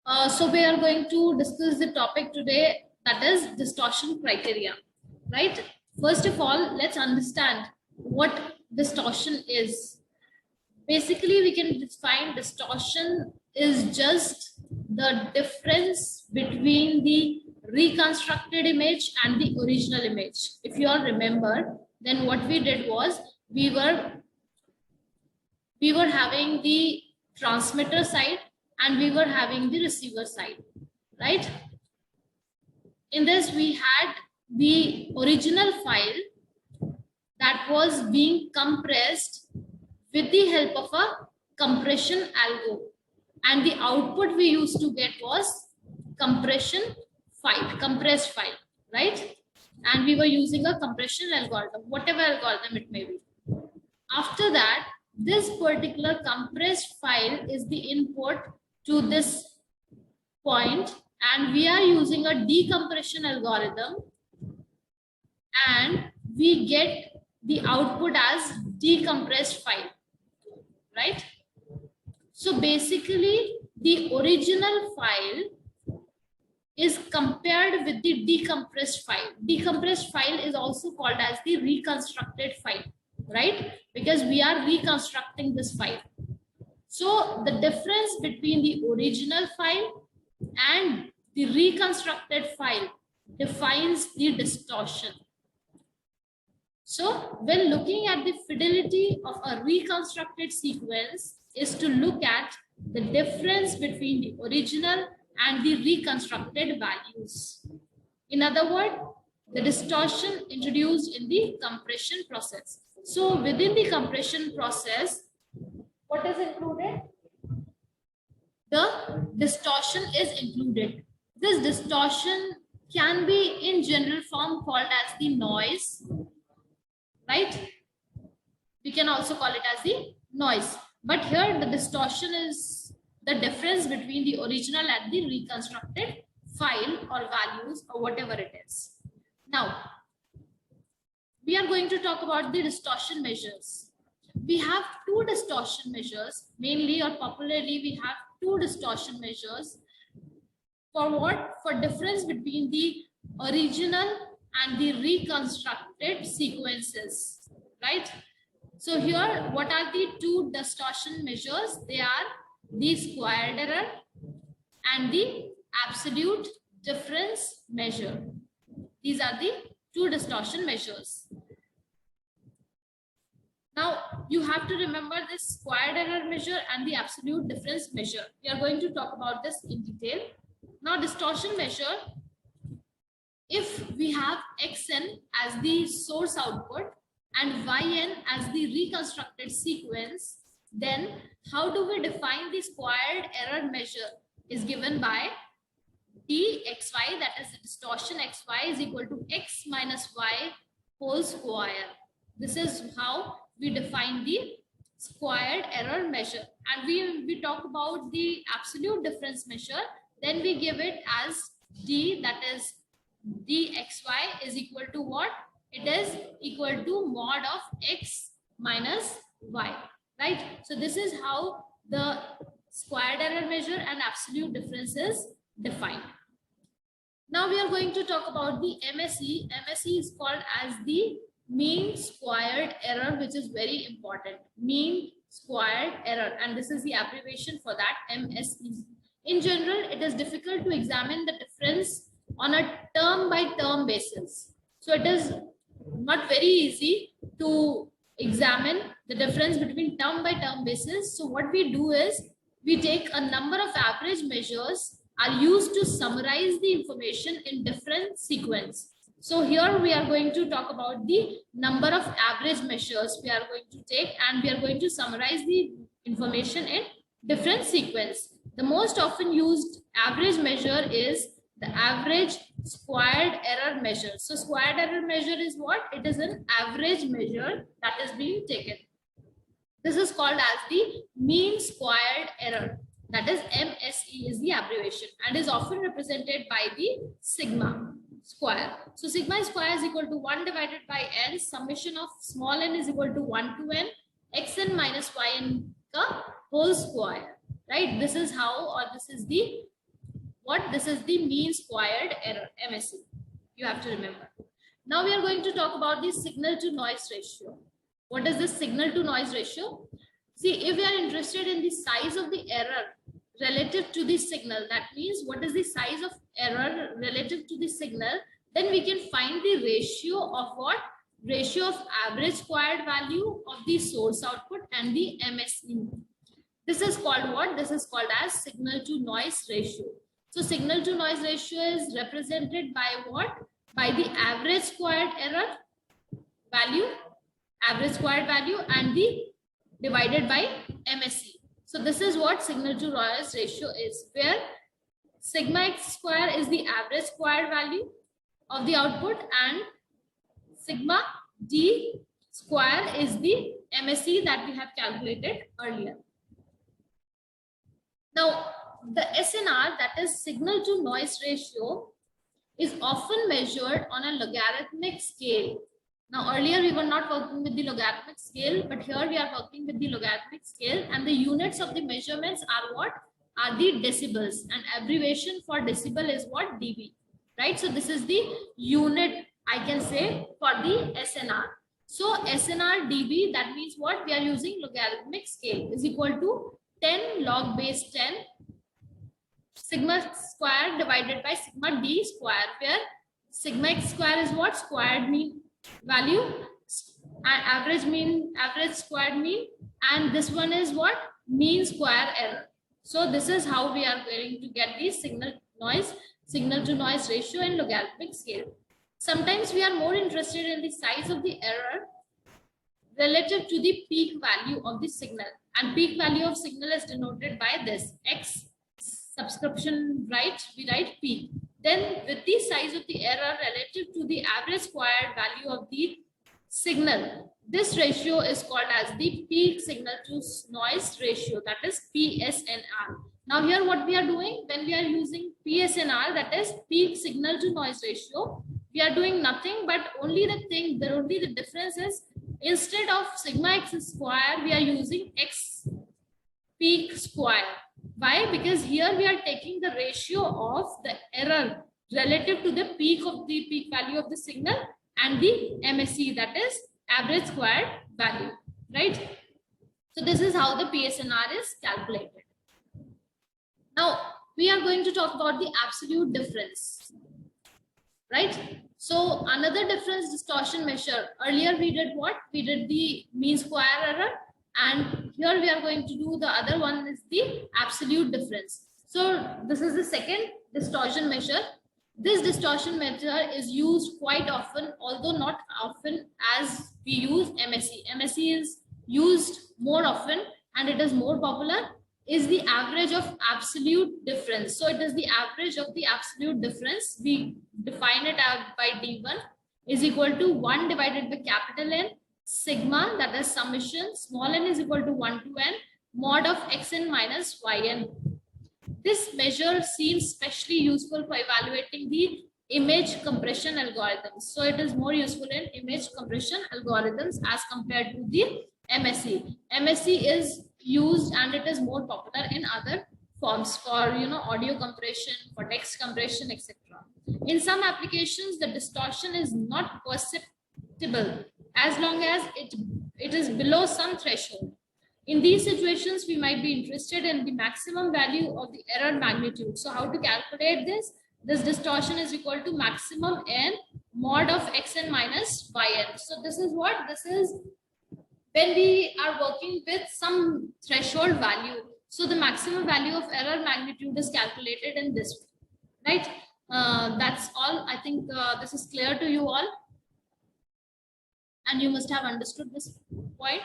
So we are going to discuss the topic today, that is distortion criteria, right? First of all, let's understand what distortion is. Basically, we can define distortion is just the difference between the reconstructed image and the original image. If you all remember, then what we did was we were having the transmitter side and we were having the receiver side, right? In this, we had the original file that was being compressed with the help of a compression algo, and the output we used to get was compressed file, right? And we were using a compression algorithm, whatever algorithm it may be. After that, this particular compressed file is the input to this point, and we are using a decompression algorithm, and we get the output as decompressed file, right? So basically, the original file is compared with the decompressed file. Decompressed file is also called as the reconstructed file, right? Because we are reconstructing this file. So the difference between the original file and the reconstructed file defines the distortion. So when looking at the fidelity of a reconstructed sequence is to look at the difference between the original and the reconstructed values. In other words, the distortion introduced in the compression process. So within the compression process, what is included? The distortion is included. This distortion can be in general form called as the noise, right? We can also call it as the noise. But here the distortion is the difference between the original and the reconstructed file or values or whatever it is. Now, we are going to talk about the distortion measures. We have two distortion measures, mainly or popularly we have two distortion measures. For what? For difference between the original and the reconstructed sequences, right? So here, what are the two distortion measures? They are the squared error and the absolute difference measure. These are the two distortion measures. Now, you have to remember this squared error measure and the absolute difference measure. We are going to talk about this in detail. Now, distortion measure, if we have xn as the source output and yn as the reconstructed sequence, then how do we define the squared error measure? Is given by dxy, that is the distortion xy is equal to x minus y whole square. This is how we define the squared error measure. And we talk about the absolute difference measure, then we give it as d, that is dxy is equal to what? It is equal to mod of x minus y, right? So this is how the squared error measure and absolute difference is defined. Now we are going to talk about the MSE. MSE is called as the mean squared error, which is very important. Mean squared error, and this is the abbreviation for that, MSE. In general, it is difficult to examine the difference on a term by term basis. So it is not very easy to examine the difference between term by term basis. So what we do is we take a number of average measures are used to summarize the information in different sequence. So here we are going to talk about the number of average measures we are going to take, and we are going to summarize the information in different sequence. The most often used average measure is the average squared error measure. So squared error measure is what? It is an average measure that is being taken. This is called as the mean squared error. That is MSE is the abbreviation and is often represented by the sigma square. So sigma square is equal to 1 divided by n, summation of small n is equal to 1 to n, xn minus yn ka whole square, right? This is how, or this is the what? This is the mean squared error, MSE. You have to remember. Now we are going to talk about the signal to noise ratio. What is this signal to noise ratio? See, if we are interested in the size of the error relative to the signal, that means what is the size of error relative to the signal, then we can find the ratio of what? Ratio of average squared value of the source output and the MSE. This is called what? This is called as signal to noise ratio. So signal to noise ratio is represented by what? By the average squared error value, average squared value, and the divided by MSE. So this is what signal to noise ratio is, where sigma x square is the average squared value of the output and sigma d square is the MSE that we have calculated earlier. Now, the SNR, that is signal to noise ratio, is often measured on a logarithmic scale. Now, earlier we were not working with the logarithmic scale, but here we are working with the logarithmic scale, and the units of the measurements are what? Are the decibels, and abbreviation for decibel is what? dB, right? So this is the unit, I can say, for the SNR. So SNR dB, that means what? We are using logarithmic scale, is equal to 10 log base 10 sigma square divided by sigma d square, where sigma x square is what? Squared mean value, and average squared mean, and this one is what? Mean square error. So this is how we are going to get the signal to noise ratio in logarithmic scale. Sometimes we are more interested in the size of the error relative to the peak value of the signal, and peak value of signal is denoted by this x subscription, right? We write peak. Then with the size of the error relative to the average squared value of the signal, this ratio is called as the peak signal to noise ratio, that is PSNR. Now here what we are doing when we are using PSNR, that is peak signal to noise ratio, we are doing nothing but only the difference is, instead of sigma x square, we are using x peak square. Why? Because here we are taking the ratio of the error relative to the peak value of the signal and the MSE, that is average squared value, right? So this is how the PSNR is calculated. Now we are going to talk about the absolute difference, right? So another difference distortion measure. Earlier we did what? We did the mean square error, and here we are going to do the other one, is the absolute difference. So this is the second distortion measure. This distortion measure is used quite often, although not often as we use MSE. MSE is used more often and it is more popular, is the average of absolute difference. So it is the average of the absolute difference. We define it by D1 is equal to 1 divided by capital N sigma, that is summation, small n is equal to 1 to n mod of xn minus yn. This measure seems especially useful for evaluating the image compression algorithms. So it is more useful in image compression algorithms as compared to the MSE. MSE is used and it is more popular in other forms for audio compression, for text compression, etc. In some applications, the distortion is not perceptible as long as it is below some threshold. In these situations, we might be interested in the maximum value of the error magnitude. So how to calculate this? This distortion is equal to maximum n mod of xn minus yn. So this is what? This is when we are working with some threshold value. So the maximum value of error magnitude is calculated in this way, right? That's all. I think this is clear to you all. And you must have understood this point.